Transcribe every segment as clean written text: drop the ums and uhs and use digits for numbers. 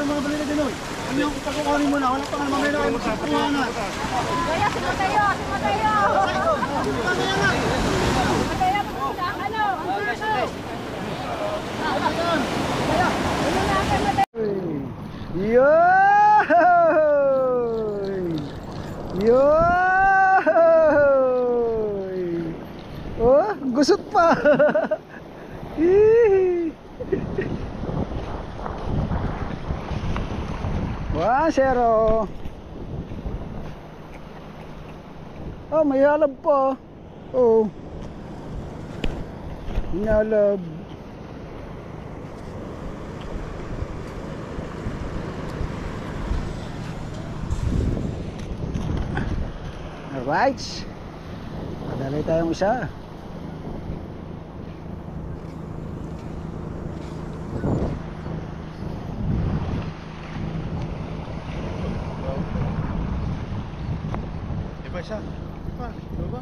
Mga balita din, oy. Ano yung pagkukunin mo na? Wala pa nga naman meron. Magsakuha na. Kaya si Mateo! Si Mateo! Mamaya nga. Mateo, pumunta. Ano? Ang suso! Ano natin, Mateo? Yoy! Yoy! Oh, gusot pa! Wah, zero. Oh, may halab pa. Oh. May halab. Alright. Madali tayong isa. Isa. Pa, ba?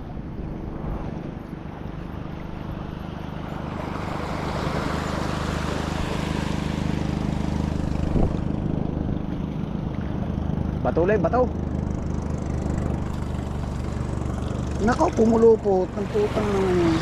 Batulay, bataw. Nako, pumulupot ng putang ng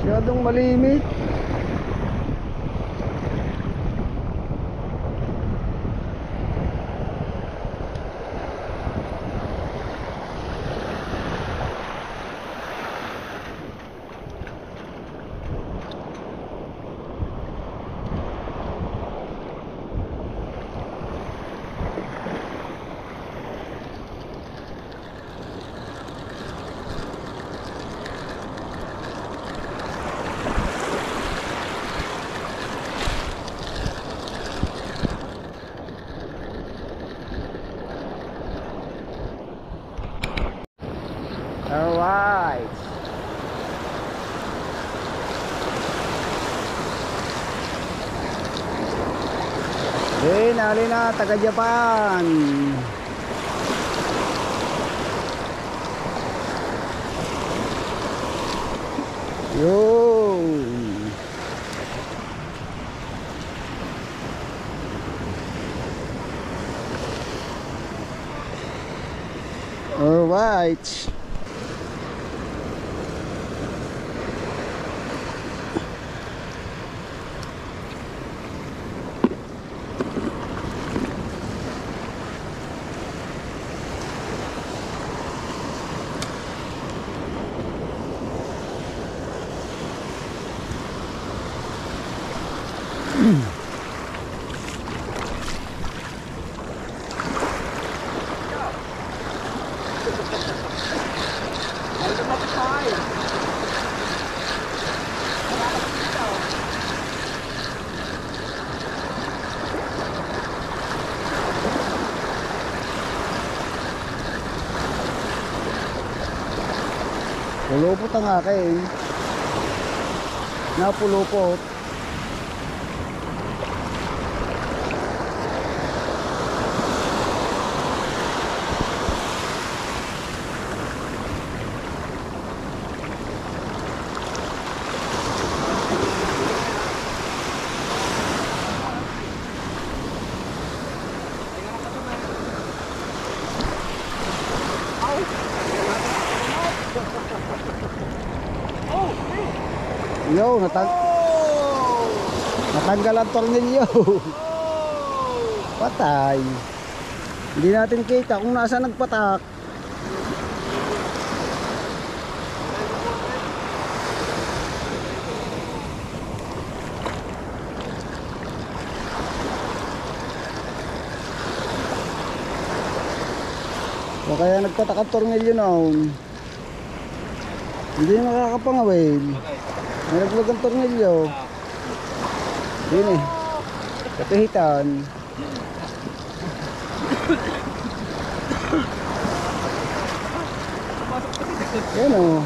masyadong malimit. Alright. Nali na, taga Japan. Yun. Alright. Pulupot ang akin. Napulupot. Yo, natag. Natanggal ang tornilyo. Patay. Hindi natin kita kung nasa nagpatak. O kaya nagpatak ang tornilyo noon. Hindi nakakapangawin. Nalaglag ang tornilyo. Yun eh. Kapihitan. Yan o.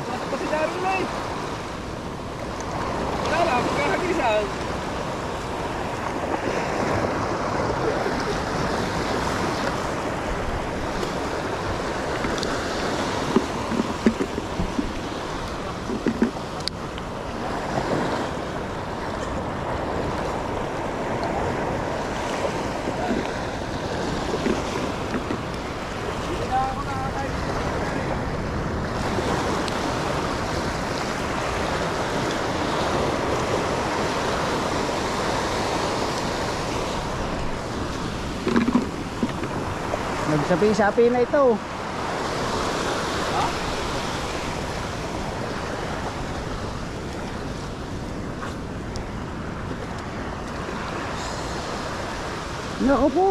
Nagsapi-sapi na ito. Naku po.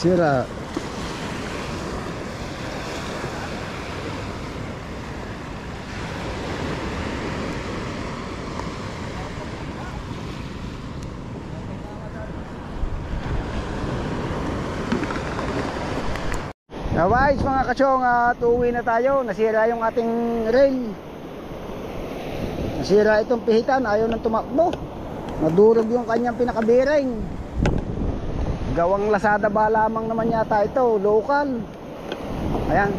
Sira. Guys, mga kasyong, uuwi na tayo. Nasira yung ating rail. Nasira itong pihitan, ayaw nang tumakbo. Nadurog yung kanyang pinakabiring. Gawang Lazada ba lamang naman yata ito, local. Ayan,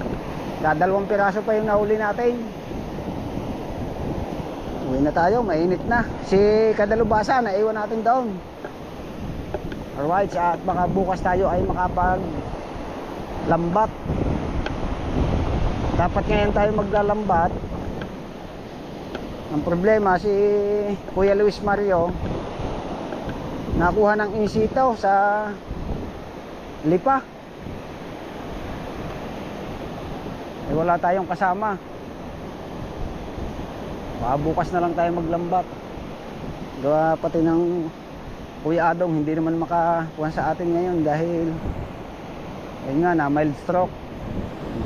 dadalawang piraso pa yung nahuli natin. Uwi na tayo, mainit na. Si Kadalubasa, naiwan natin doon. Alright, at baka bukas tayo ay makapag lambat. Dapat ngayon tayo maglalambat. Ang problema, si Kuya Luis Mario nakuha ng insito sa Lipa. Eh, wala tayong kasama. Baka bukas na lang tayo maglambat. Gawa pati ng Kuya Adong hindi naman makakuha sa atin ngayon dahil ayun nga na mild stroke.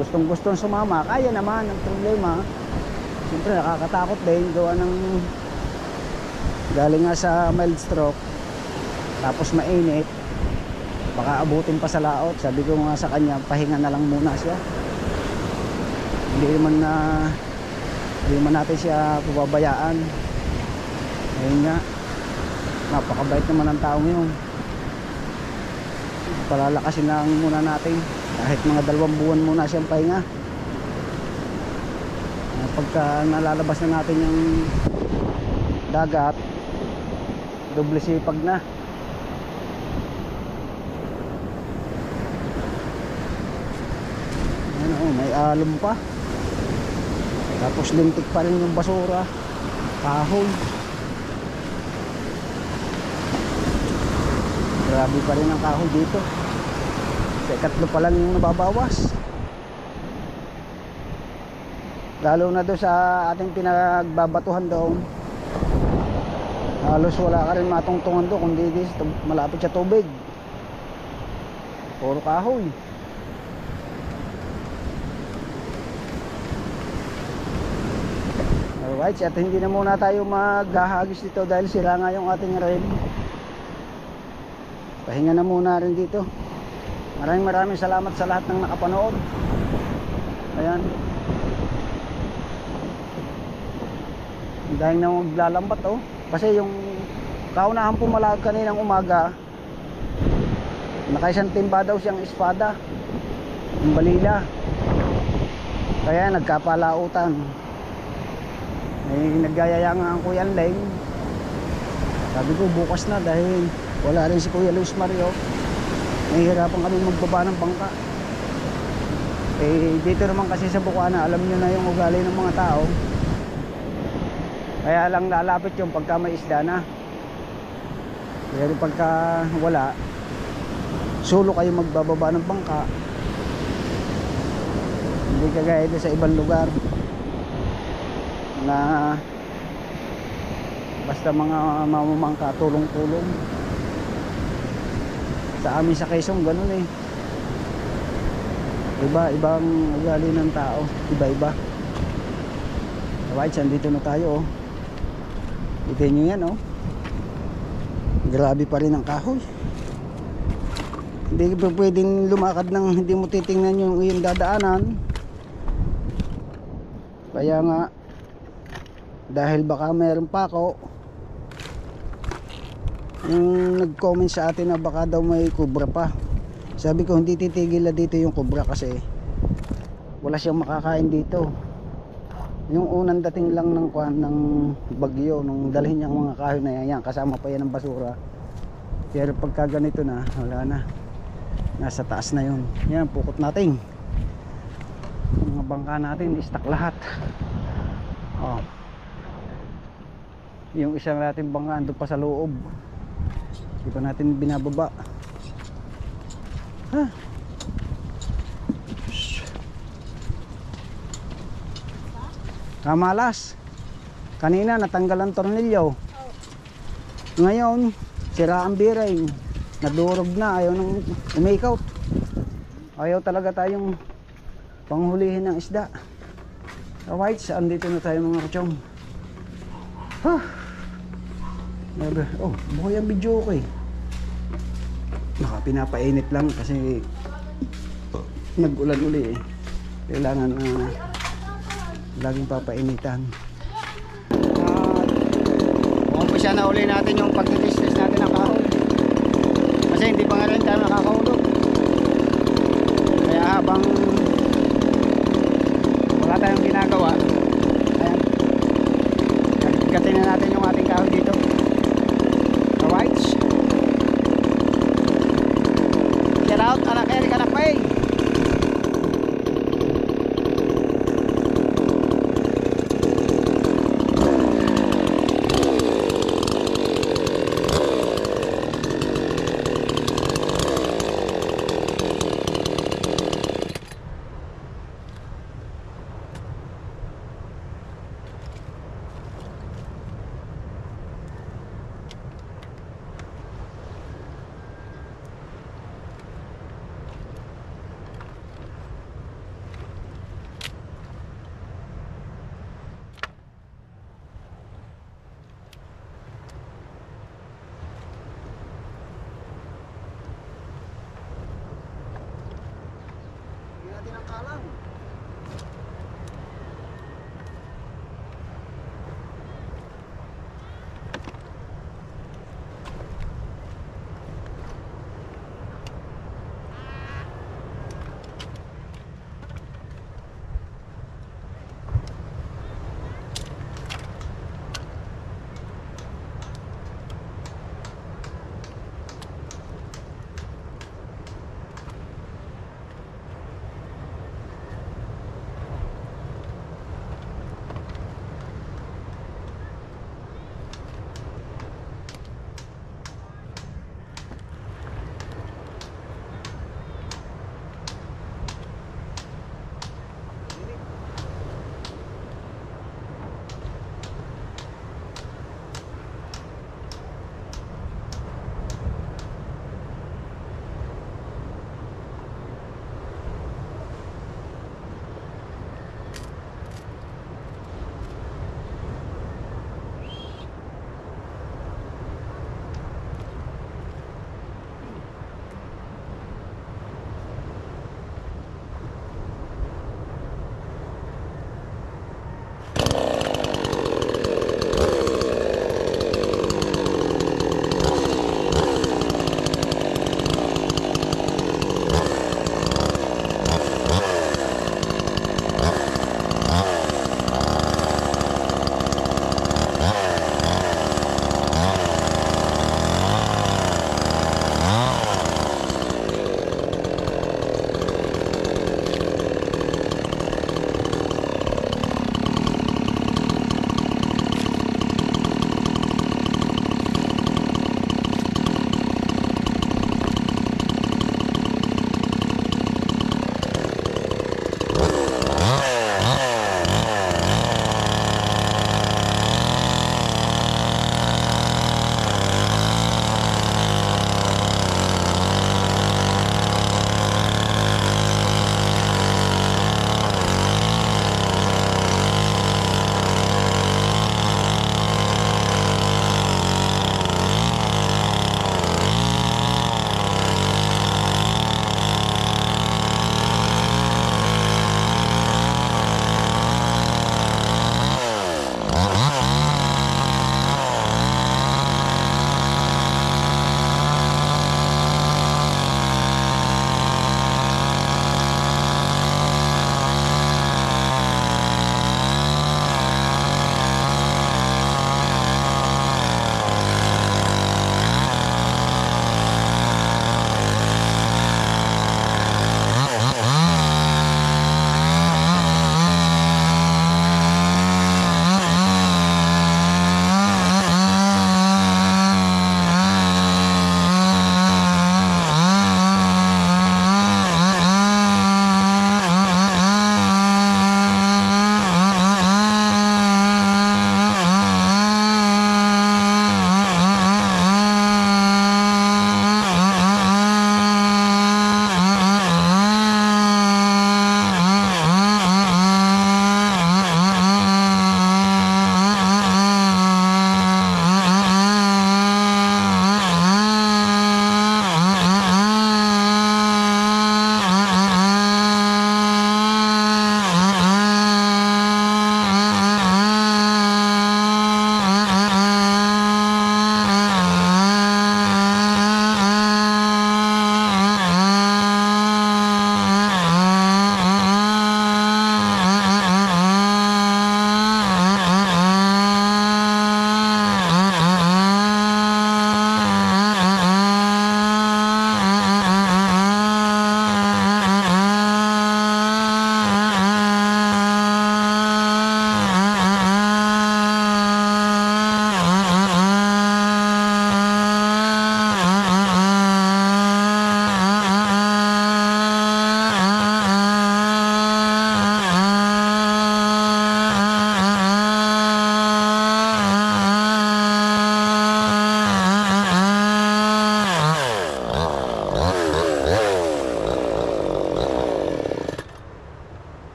Gustong sumama, kaya naman. Ang problema, siyempre nakakatakot din gawa ng galing nga sa mild stroke. Tapos mainit, baka abutin pa sa laot. Sabi ko nga sa kanya, pahinga na lang muna siya. Hindi man natin siya pababayaan. Ayun nga, napakabait naman ang taong yun. Palalakasin lang muna natin kahit mga 2 buwan muna siyang pahinga. Pagka nalalabas na natin yung dagat, doble sipag na. May alum pa. Tapos lintik pa rin yung basura, kahoy. Grabe pa rin ang kahoy dito. Sa ikatlo pa lang yung nababawas. Lalo na doon sa ating pinagbabatuhan doon, halos wala ka rin matungtungan doon kundi malapit sa tubig. Puro kahoy. Alright, at hindi na muna tayo maghahagis dito dahil sira nga yung ating rail. Pahinga na muna rin dito. Maraming salamat sa lahat ng nakapanood. Ayan. Dahil na maglalambat oh. Kasi yung kaunahan pumalag kaninang umaga, nakaisang timba daw siyang espada, yung balila. Kaya nagkapalautan. May naggayaya nga ang Kuya Leng. Sabi ko bukas na dahil wala rin si Kuya Luis Mario. Nahihirapan kami magbaba ng bangka. Dito naman kasi sa Bukana, alam nyo na yung ugali ng mga tao. Kaya lang lalapit yung pagka may isda na. Pero pagka wala, solo kayo magbababa ng bangka. Hindi kagaya sa ibang lugar na basta mga mamamangka tulong-tulong. Sa amin sa Quezon ganun eh. Ibang ugali ng tao, iba-iba. Alright, sandito na tayo oh. Ito nyo yan oh. Grabe pa rin ang kahoy. Hindi pa pwedeng lumakad ng hindi mo titingnan yung dadaanan. Kaya nga, dahil baka mayroon pa ako yung nag-comment sa atin na baka daw may kubra pa. Sabi ko hindi titigil na dito yung kubra kasi wala siyang makakain dito. Yung unang dating lang ng bagyo nung dalhin niyang mga kahoy na yan, kasama pa yan ng basura. Pero pagka ganito na, wala na. Nasa taas na yun. Yan, pukot natin. Mga bangka natin, istak lahat. Oh. Yung isang natin bangka andun pa sa loob. Hindi pa natin binababa. Ha? Kamalas. Kanina natanggal ang tornilyo. Ngayon, sira ang bearing. Nadurog na, ayaw nang umikaw. Ayaw talaga tayong panghulihin ng isda. Alright, saan dito na tayo mga kachong? Oh, buhay ang video ko eh. Pinapainit lang kasi nag-ulan uli eh. Kailangan laging papainitan. Umpisa na uli natin yung pagtitis-tis natin ng kahoy. Kasi hindi pa nga rin tayo nakakahulog. Kaya habang wala tayong ginagawa, ayan, gatin na natin yung ating kahoy dito. Alright. Shout out anak Eric Anapay.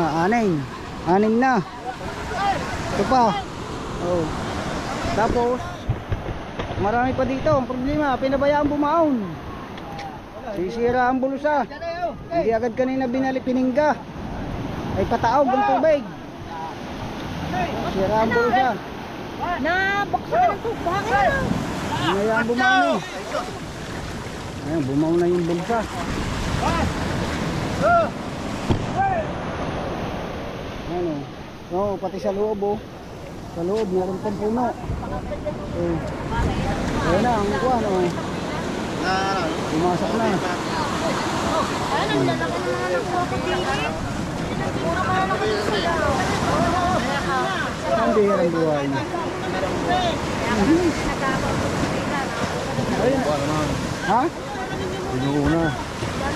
na, anim na. Ito pa. Oh. Tapos marami pa dito. Ang problema, pinabayaan bumaon. Sisira ang bulusa. Hindi agad kanina piningga. Ay pataog ang tubig. Sira ang bulusa. Nabuksan ng tubig. Pinabayaan bumaon. Ayan, bumaon na yung bulusa. Ano? Oh, pati sa loob oh. Sa loob meron pang puno. Oh. Ayan na, ang kuwan oh. Pumasok na. Ano, lalaki na naman ang krokodilo. Puro ka na Ang bihirang buhay niya. Ayun. Ha? Pinuuna.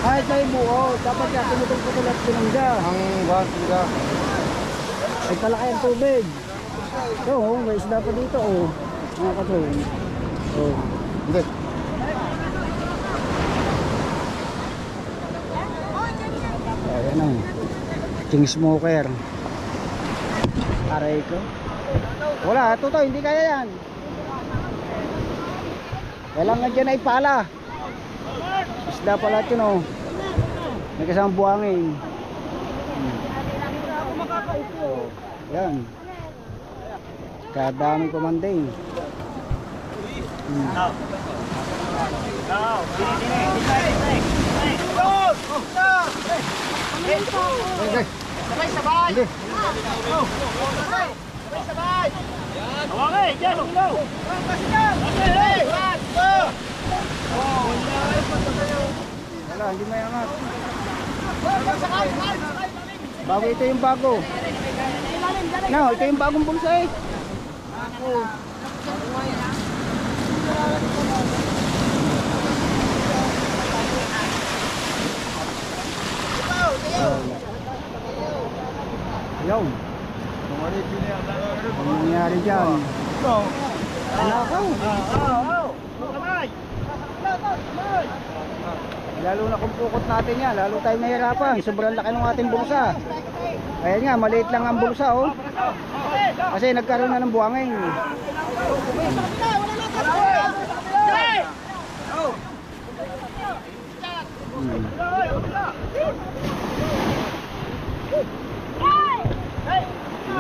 Ay, tayo buo. Dapat siya tumutong-putol at pinangga. Ang pinangga. Ay, palaki ang tubig. So, may isda pa dito oh. Mga katulong. Oh. Hindi. Ayan na. King smoker. Aray ko. Wala, ito to, hindi kaya yan. Kailangan dyan ay pala. Isda pala ito no. May kasamang buhangin. Oh, yan. Kadaming pamanding. Sabay! Sabay! Awangay! Diyan! Ulo! Wala, hindi may angat. Bago ito yung bago. No, ito yung bagong bulsa eh. Yun. Ang nangyari dyan. Nakaw. Lalo na kung pukot natin yan, lalo tayo mahirapan. Sobrang laki ng ating bulsa. Kaya nga, maliit lang ang bulsa, oh. Kasi nagkaroon na ng buhangin.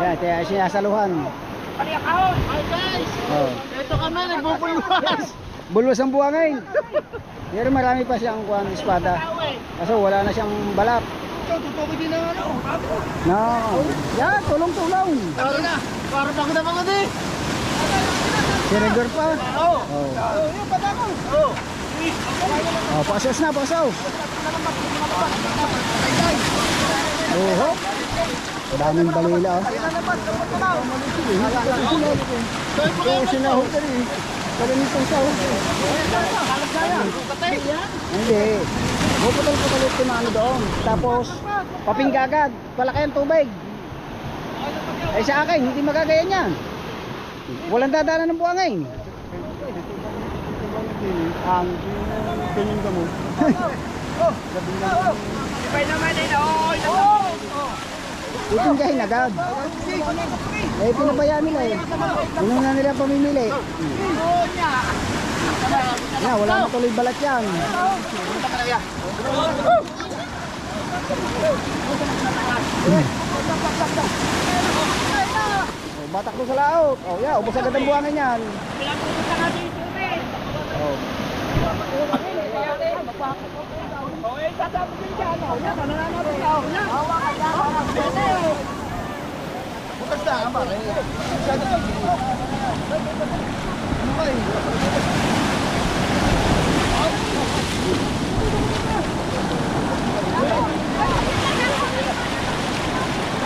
Yan, kaya sinasaluhan. Oh. Ito kami, nagbubulwas. Bulwas ang buhangin. Pero marami pa siyang kuhan espada. Kaso wala na siyang balak. Ito, tutukoy din ang ano. No. Yan, tulong-tulong. Tara na. Para pagod na pagod eh. Si Rigor pa. Oo. Oh. Yung patako. Oo. Oh, pasos na, pasos. Oho. Daming balila, oh. Ito, sinahog ka rin. Kalanitong sahog. Hindi. Puputol-putol ito na ano doon. Tapos, papinggagad. Palaki ang tubig. Ay sa akin, hindi magagaya niyan. Walang dadaanan ng buhangin. Ang tingin ka mo. Ibay naman eh. Ipinggahin agad. Eh, pinabayaan nila eh. Pinuna nila pamimili. Yan, wala na tuloy balat yan. Oh, batak doon sa laot. Oh, yeah, ubos agad ang buhangin yan. Oh. Bukas na ka ba?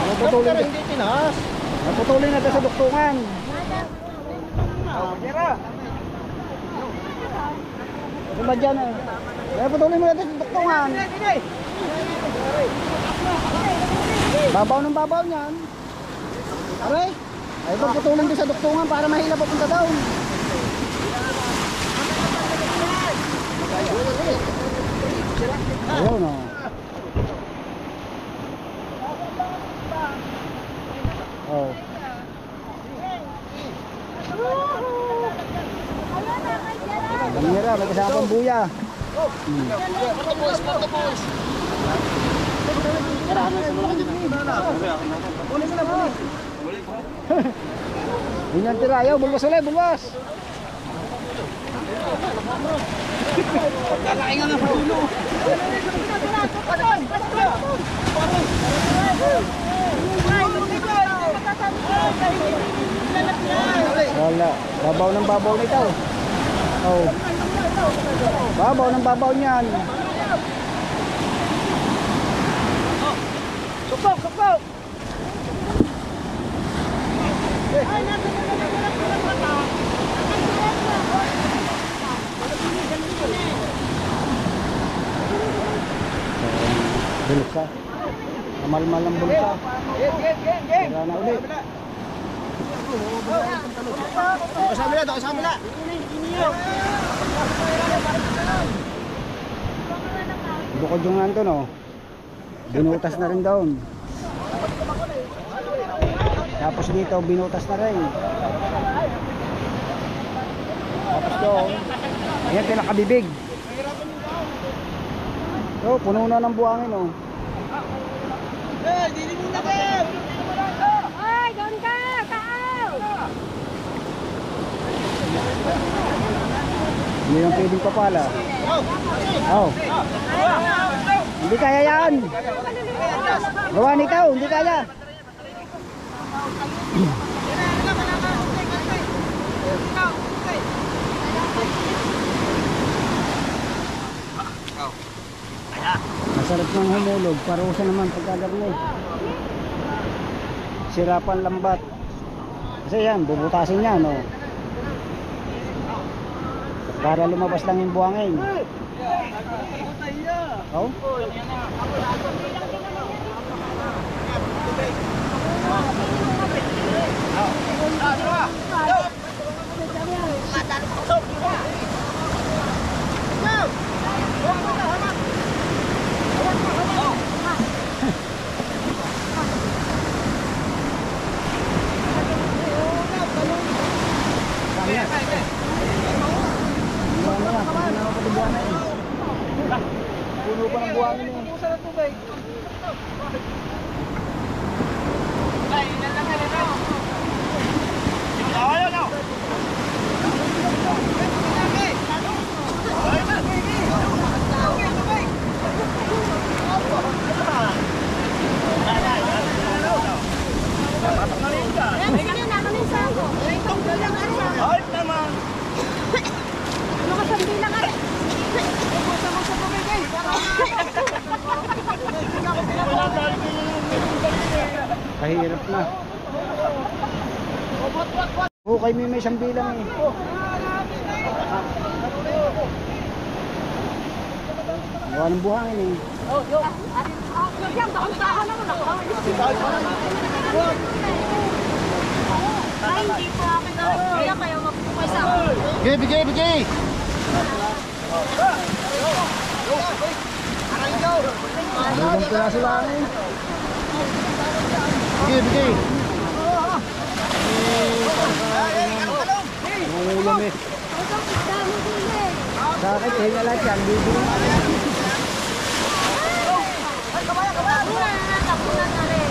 Naputulin na. Hindi tinaas. Naputulin na sa duktungan. Ano ba dyan eh? Naputulin mo na sa duktungan. Babaw ng babaw niyan. Aray. Ay, pagputulin doon sa duktungan para mahila papunta down. Ayun o. Oh. Kamera, may kasama pang buya. Yun ang tira, ayaw, bulwas ulit, bulwas. Kakain nga nga sa ulo. Wala, babaw ng babaw nito. Oh. Babaw ng babaw niyan. Supok, supok. Bulsa. Kamalmal ang bulsa. Wala na ulit. Kasama na, kasama na. Bukod yung nanto no. Binutas na rin doon. Tapos dito binutas na rin. Tapos doon. Ayan pinakabibig. So, puno na ng buhangin oh. Dili mo na kayo. Ay, doon ka! Taaw! Hindi lang pwedeng papala. Oh. Hindi kaya yan. Gawa nito, hindi kaya. Masarap ng humulog, parusa naman pagkagarni. Sirapan lambat. Kasi yan, bubutasin yan, no. Para lumabas lang yung buhangin. Oh? Puno pa ng buhangin eh. Pusa ng tubig. Kahirap na. Kay may isang bilang eh. Gawa ng buhangin eh. Ay, hindi po akin na kaya kayo magpupasa. Bigay! Dalawang piraso lang eh. Bigay! Nangulam eh. Sa akin, hinga lahat yan. Bibili. Tapunan na rin.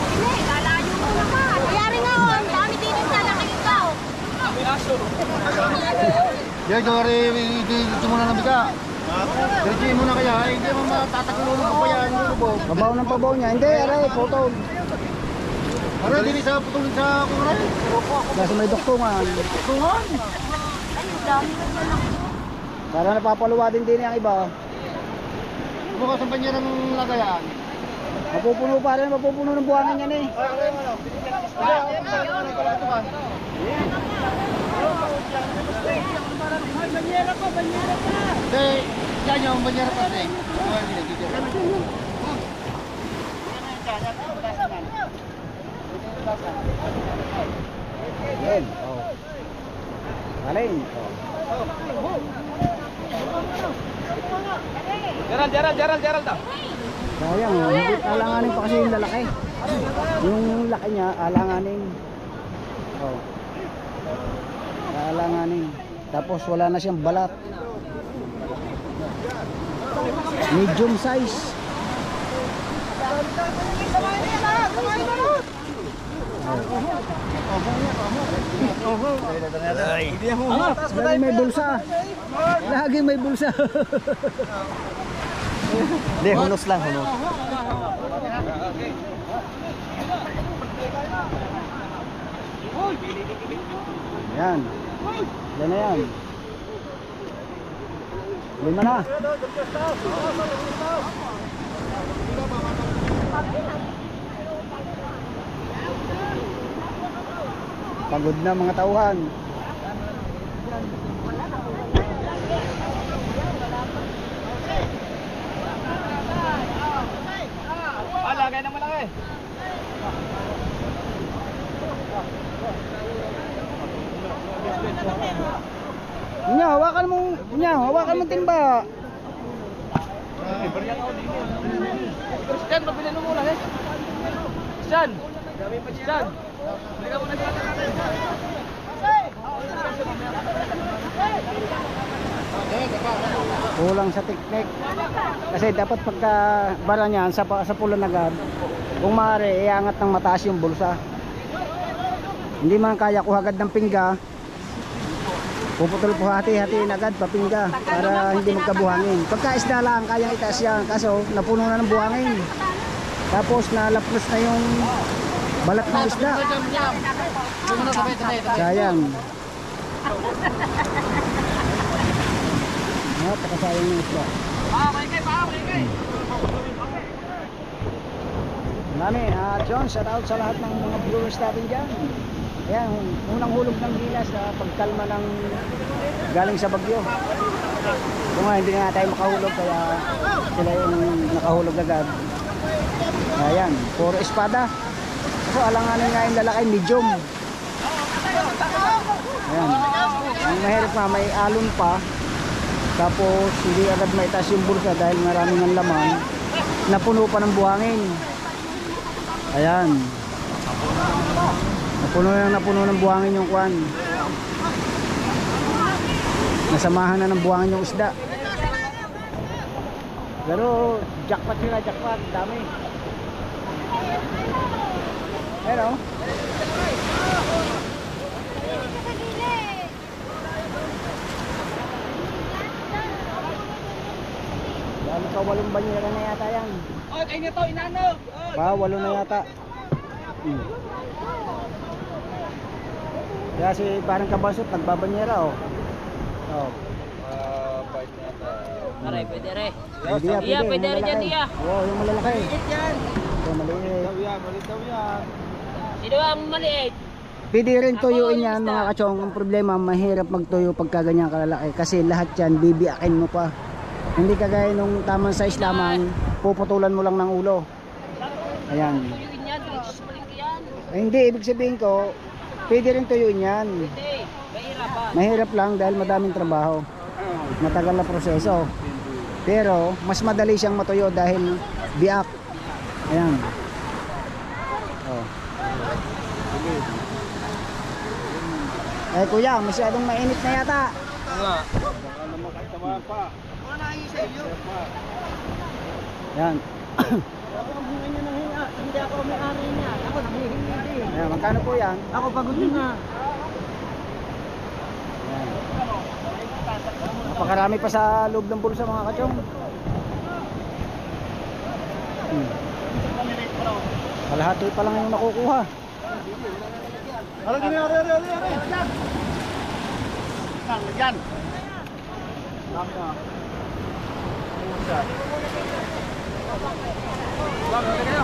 Hindi, lalayo mo naman. Kayari nga o, ang dami din sa laki ikaw. Diyan, dito muna ng biga. Diyan muna kaya, hindi mo matatakulong pa yan. Pabaw ng pabaw niya. Hindi, aray, putol. Ano, hindi sa putulin sa kukunan? Kasi may doktungan. Tungan? Ay, ang dami na lang. Para napapaluwa din ang iba. Bukas ang banya ng lagayan. Mapupuno pa rin, mapupuno ng buhangin yan eh. Banyera pa. Hindi, yan yung banyera pa rin. Yan. Oh. Galing. Gerald daw. Sayang, hindi alanganin pa kasi yung lalaki. Yung laki niya, alanganin. Oh. Alanganin. Tapos wala na siyang balat. Medium size. Lagi may bulsa. Lagi may bulsa. Hindi, hunos lang, hunos. Yan. Yan na yan. 5 na. Pagod na mga tauhan. Lagay na malaki. Hawakan mo timba. Christian, pabilin mo muna eh. Christian. Christian. Bigyan mo na siya. Kulang sa teknik. Kasi dapat pagka bara niyan sa pulan agad, kung maaari iangat ng mataas yung bulsa. Hindi man kaya ko agad ng pingga, puputol po hati-hatiin agad papingga para hindi magkabuhangin. Pagka isda lang kayang itaas yan, kaso napuno na ng buhangin. Tapos nalaplos na yung balat ng isda. Sayang. Napakasayang yung isda. Marami, John, shout out sa lahat ng mga viewers natin dyan. Ayan, unang hulog ng gilas na pagkalma ng galing sa bagyo. Kung nga hindi nga tayo makahulog kaya sila yung nakahulog agad. Ayan, puro espada. So alanganin nga yung lalaki, medium. Ayan. Ang mahirap nga, may alon pa. Tapos hindi agad maitaas yung bulsa dahil maraming ang laman. Napuno pa ng buhangin. Ayan. Napuno ng buhangin yung kwan. Nasamahan na ng buhangin yung isda. Pero jackpot sila, jackpot. Dami. Pero dahil pa 8 banyera na yata yan. Oh, kayo nito, inanog. Pa, 8 na yata. Kaya si parang kabasot nagbabanyera oh. Oh. Bite na yata. Aray, pwede re. Pwede yan, Iya, pwede yung rin dyan, malalaki. iya. Oo, yung malalaki. Maliit yan. Yung maliit. Maliit daw yan. Sino ang maliit? Pwede rin tuyuin Ako, yan yung mga isda. kachong. Ang problema, mahirap magtuyo pagka ganyan kalalaki. Kasi lahat yan, bibiakin mo pa. Hindi kagaya nung tamang size lamang, puputulan mo lang ng ulo. Ayan. Tuyuin yan, diretso sa palengke yan. Eh, hindi, ibig sabihin ko, pwede rin tuyuin yan. Hindi, mahirapan. Mahirap lang dahil madaming trabaho. Matagal na proseso. Pero, mas madali siyang matuyo dahil biak. Ayan. Oh. Eh kuya, masyadong mainit na yata. Nga. Baka naman kahit tamaan pa. Wala na yung sa iyo. Yan. Ako ang hinga niya ng hinga. Hindi ako may-ari niya. Ako nanghihingi din. Ayan, magkano po yan? Ako pagod din na. Ayan. Napakarami pa sa loob ng bulsa mga kachong. Kalahati pa lang yung makukuha. Ano gini, are. Yan. Dami na.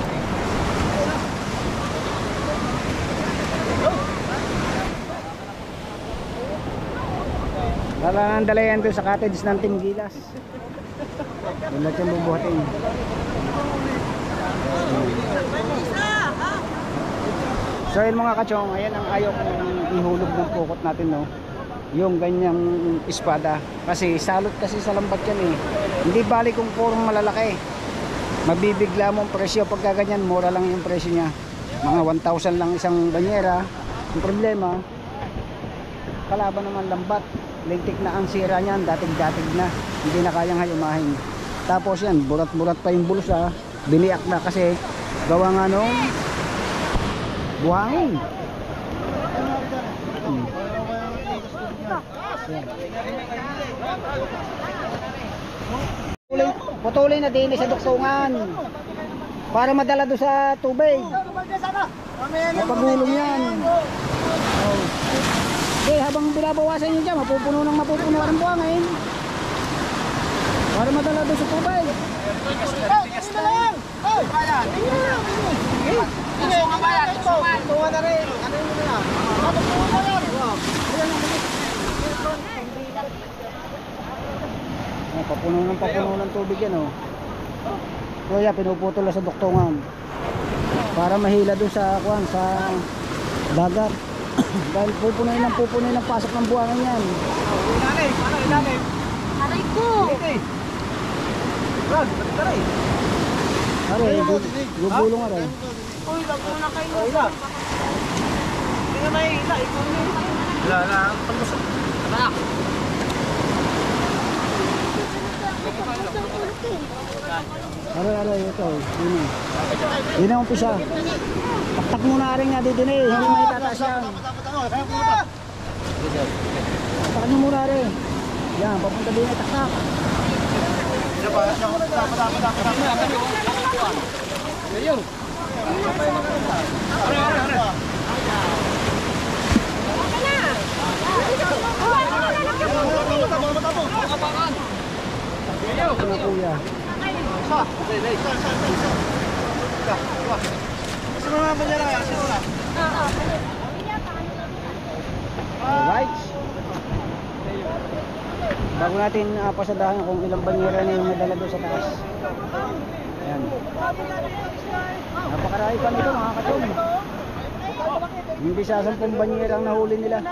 Kailangan dala yan doon sa cottage ng Team Gilas. Doon natin bubuhatin. So yun mga kachong, ayan ang ayaw kong ihulog ng pukot natin, no? Yung ganyang espada. Kasi salot kasi sa lambat yan eh. Hindi bali kung purong malalaki. Mabibigla mo ang presyo pagka ganyan, mura lang yung presyo niya. Mga 1,000 lang isang banyera. Ang problema, kalaban naman lambat. Lintik na ang sira niyan, datig-datig na. Hindi na kayang hayumahin. Tapos yan, burat-burat pa yung bulsa. Biniak na kasi gawa nga nung buhangin. Putulin na din sa duktungan para madala doon sa tubig. Mapagulong yan. Oh. Okay, habang binabawasan nyo dyan, mapupuno ang buhangin para madala doon sa tubig. Papuno ng tubig yan oh. Kaya pinuputol na sa duktungan para mahila doon sa kuwan, sa dagat. Dahil pupunuin ng pasok ng buhangin yan. Aray ko! Aray, gugulong aray. Uy, wag mo na kayo. Hindi nga may hila. Wala na. Paglusot. Tara. Aray, ito. Yun ang umpisa. Taktak muna rin nga dito eh. Hindi may tataas yan. Taktak nyo muna rin. Yan, papunta din ay taktak. Ayun. Ito na kuya. Kasi mga banyera. Alright. Bago natin pasadahan kung ilang banyera na yung nadala doon sa taas. Ayan. Napakarami pa nito mga kachong. Hindi sa 10 banyera ang nahuli nila.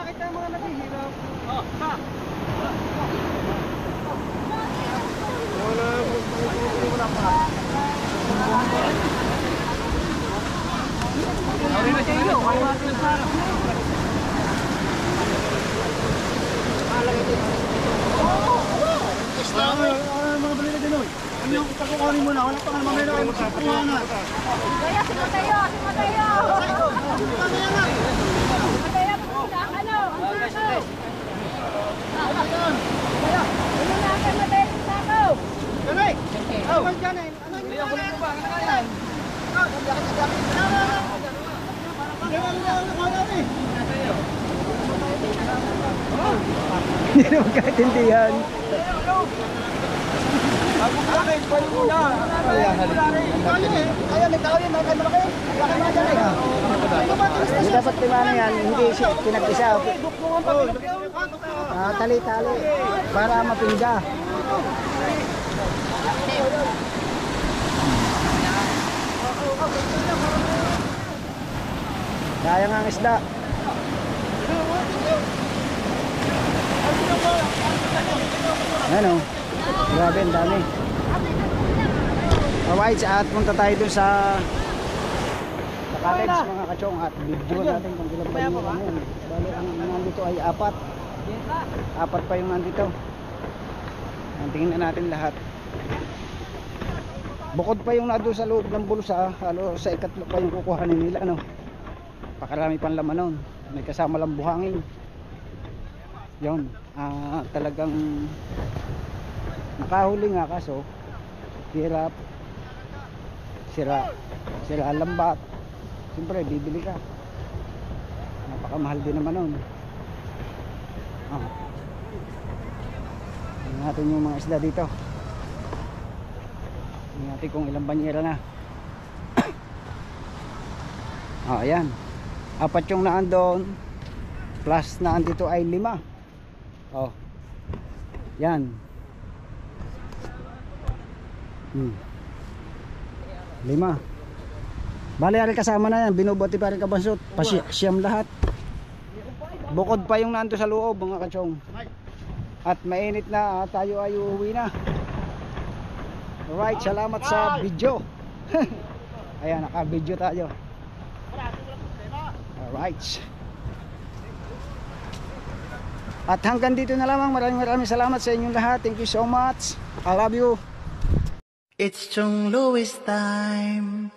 Mga balila din oy. Ano yung pagkukunin mo na? Wala pa nga mamaya na magkukuha na. Kaya simatayo, simatayo. Mamaya nga. Simatayo, ano? Ano na ako matayo sa ako? Ganay! Ano man dyan eh? Ano yung Ang kulit mo ba? Ano kaya? Hindi na magkaintindihan. Bakit? Pwede mo na. Kaya may tao yun, malaki malaki. Malaki mga dyan eh. Hindi dapat timano yan, hindi pinag-isa. Tali-tali para mapingga. Sayang ang isda. Ano? Grabe, ang dami. Alright, at punta tayo dun sa cottage mga kachong at video natin kung ilang banyera na yun. Bali, ang nandito ay 4. 4 pa yung nandito. Tingnan natin lahat. Bukod pa yung nado sa loob ng bulsa, halo sa ikatlo pa yung kukuhanin nila, ano. Pakarami pang laman nun. May kasama lang buhangin. Yun, talagang nakahuli nga kaso hirap, sira lambat. Siyempre bibili ka, napakamahal din naman nun. Tingnan natin yung mga isda dito. Tingnan natin kung ilang banyera na. Ayan, 4 yung naandon plus naandito ay 5. Yan. 5. Bali ari kasama na yan, binubuti pa rin kabansot, siyam lahat. Bukod pa yung nando sa loob mga kachong. At mainit na, tayo ay uuwi na. Alright, salamat sa video. Ayan, naka-video tayo. Alright. At hanggang dito na lamang. Maraming salamat sa inyong lahat. Thank you so much. I love you. It's Chong Louis time.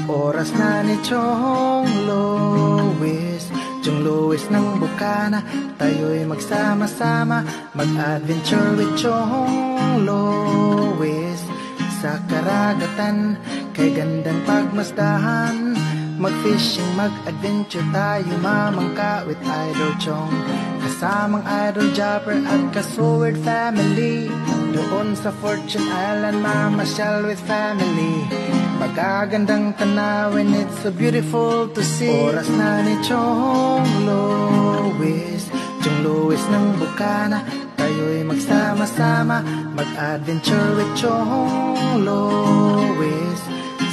Oras na ni Chong Louis, Chong Louis ng Bukana. Tayo'y magsama-sama, mag-adventure with Chong Louis. Sa karagatan, kay gandang pagmasdahan, mag-fishing, mag-adventure tayo, mamangka with Idol Chong. Kasamang Idol Jopper at Kasword family, doon sa Fortune Island, mamasyal with family. Magagandang tanawin, it's so beautiful to see. Oras na ni Chong Louis, Chong Louis ng Bukana. Tayo'y magsama-sama, mag-adventure with Chong Louis.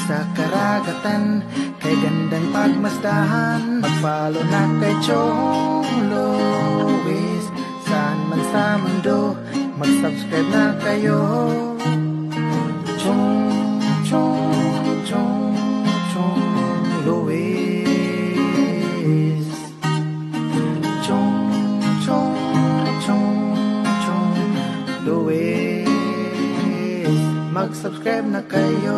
Sa karagatan, kay gandang pagmasdahan, mag-follow na kay Chong Louis. Saan man sa mundo, mag-subscribe na kayo. Chong Louis. Chong Louis. Mag-subscribe na kayo.